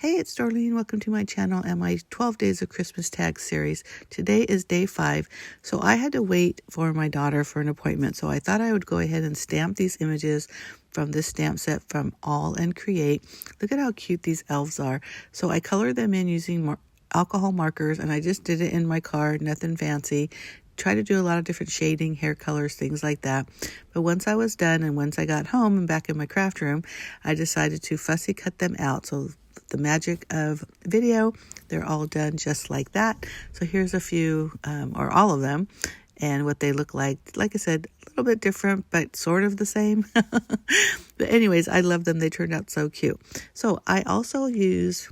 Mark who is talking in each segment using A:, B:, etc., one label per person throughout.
A: Hey, it's Darlene. Welcome to my channel and my 12 Days of Christmas Tag series. Today is day 5, so I had to wait for my daughter for an appointment. So I thought I would go ahead and stamp these images from this stamp set from AALL and Create. Look at how cute these elves are. So I colored them in using alcohol markers, and I just did it in my card, nothing fancy. Try to do a lot of different shading, hair colors, things like that. But once I was done and once I got home and back in my craft room, I decided to fussy cut them out. So the magic of video, they're all done just like that. So here's a few, or all of them, and what they look like. Like I said, a little bit different, but sort of the same. But anyways, I love them. They turned out so cute. So I also use,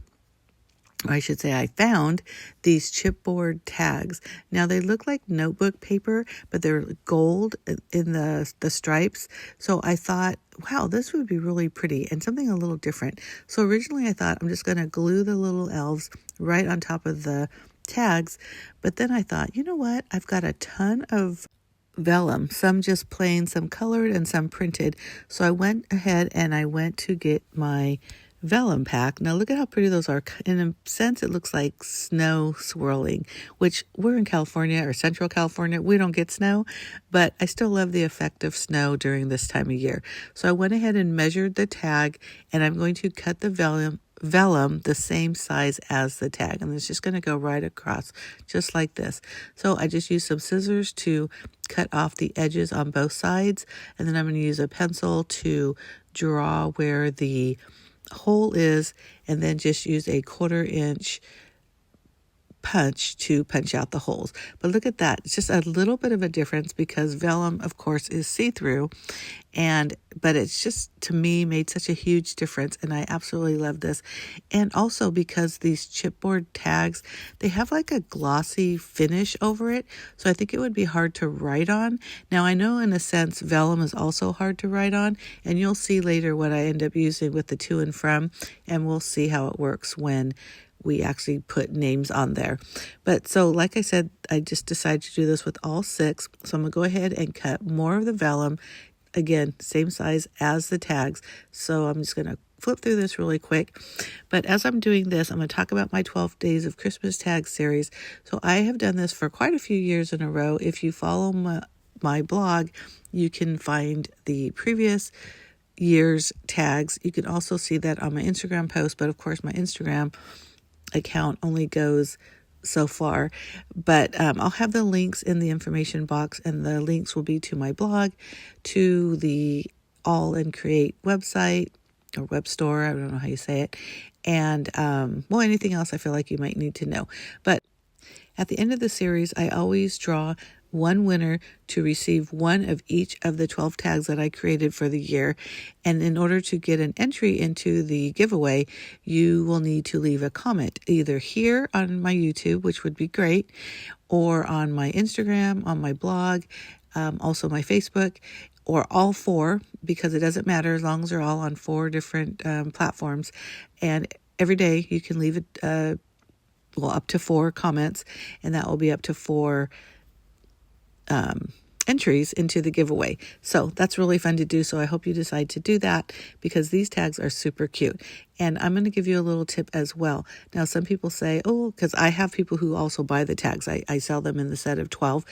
A: I should say I found these chipboard tags. Now they look like notebook paper, but they're gold in the stripes. So I thought, wow, this would be really pretty and something a little different. So originally I thought I'm just going to glue the little elves right on top of the tags. But then I thought, you know what? I've got a ton of vellum, some just plain, some colored, and some printed. So I went ahead and I went to get my vellum pack. Now look at how pretty those are. In a sense, it looks like snow swirling, which we're in California or Central California. We don't get snow, but I still love the effect of snow during this time of year. So I went ahead and measured the tag, and I'm going to cut the vellum the same size as the tag, and it's just going to go right across just like this. So I just used some scissors to cut off the edges on both sides, and then I'm going to use a pencil to draw where the hole is, and then just use a 1/4 inch punch to punch out the holes. But look at that. It's just a little bit of a difference because vellum, of course, is see-through, but it's just, to me, made such a huge difference, and I absolutely love this. And also because these chipboard tags, they have like a glossy finish over it, so I think it would be hard to write on. Now I know in a sense vellum is also hard to write on, and you'll see later what I end up using with the to and from, and we'll see how it works when we actually put names on there. But so like I said, I just decided to do this with all 6. So I'm gonna go ahead and cut more of the vellum. Again, same size as the tags. So I'm just gonna flip through this really quick. But as I'm doing this, I'm gonna talk about my 12 Days of Christmas Tag series. So I have done this for quite a few years in a row. If you follow my blog, you can find the previous year's tags. You can also see that on my Instagram post, but of course my Instagram account only goes so far, but I'll have the links in the information box, and the links will be to my blog, to the AALL and Create website or web store, I don't know how you say it, and well, anything else I feel like you might need to know. But at the end of the series, I always draw one winner to receive one of each of the 12 tags that I created for the year. And in order to get an entry into the giveaway, you will need to leave a comment either here on my YouTube, which would be great, or on my Instagram, on my blog, also my Facebook, or all 4, because it doesn't matter as long as they're all on 4 different platforms. And every day you can leave it, up to 4 comments, and that will be up to 4 entries into the giveaway. So that's really fun to do. So I hope you decide to do that, because these tags are super cute. And I'm going to give you a little tip as well. Now, some people say, oh, because I have people who also buy the tags. I sell them in the set of 12.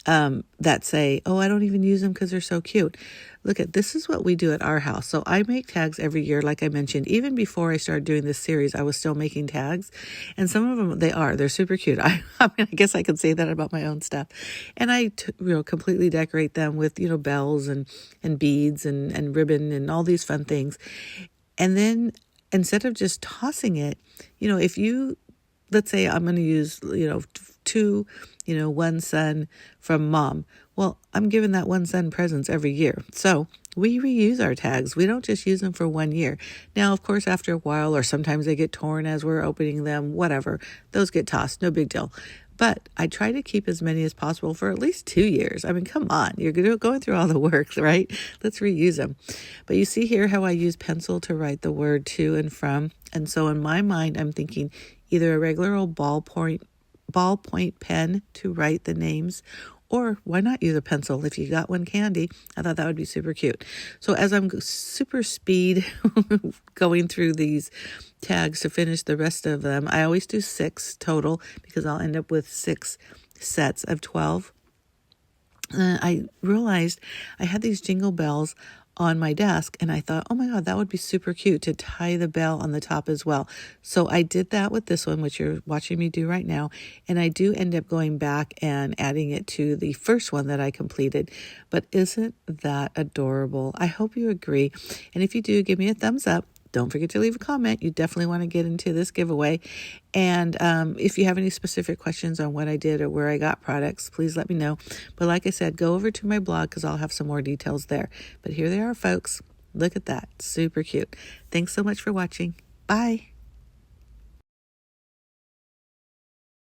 A: That say, oh, I don't even use them because they're so cute. Look at, this is what we do at our house. So I make tags every year, like I mentioned. Even before I started doing this series, I was still making tags. And some of them, they're super cute. I mean, I guess I could say that about my own stuff. And I completely decorate them with, bells and beads and ribbon and all these fun things. And then instead of just tossing it, if you, let's say I'm going to use, 2, one son from mom. Well, I'm giving that one son presents every year. So we reuse our tags. We don't just use them for 1 year. Now, of course, after a while, or sometimes they get torn as we're opening them, whatever, those get tossed, no big deal. But I try to keep as many as possible for at least 2 years. I mean, come on, you're going through all the work, right? Let's reuse them. But you see here how I use pencil to write the word to and from. And so in my mind, I'm thinking either a regular old ballpoint pen to write the names, Or why not use a pencil if you got one candy? I thought that would be super cute. So as I'm super speed going through these tags to finish the rest of them, I always do 6 total because I'll end up with 6 sets of 12. I realized I had these jingle bells on my desk, and I thought, oh my God, that would be super cute to tie the bell on the top as well. So I did that with this one, which you're watching me do right now, and I do end up going back and adding it to the first one that I completed. But isn't that adorable? I hope you agree, and if you do, give me a thumbs up. Don't forget to leave a comment. You definitely want to get into this giveaway. And if you have any specific questions on what I did or where I got products, please let me know. But like I said, go over to my blog because I'll have some more details there. But here they are, folks. Look at that. Super cute. Thanks so much for watching. Bye.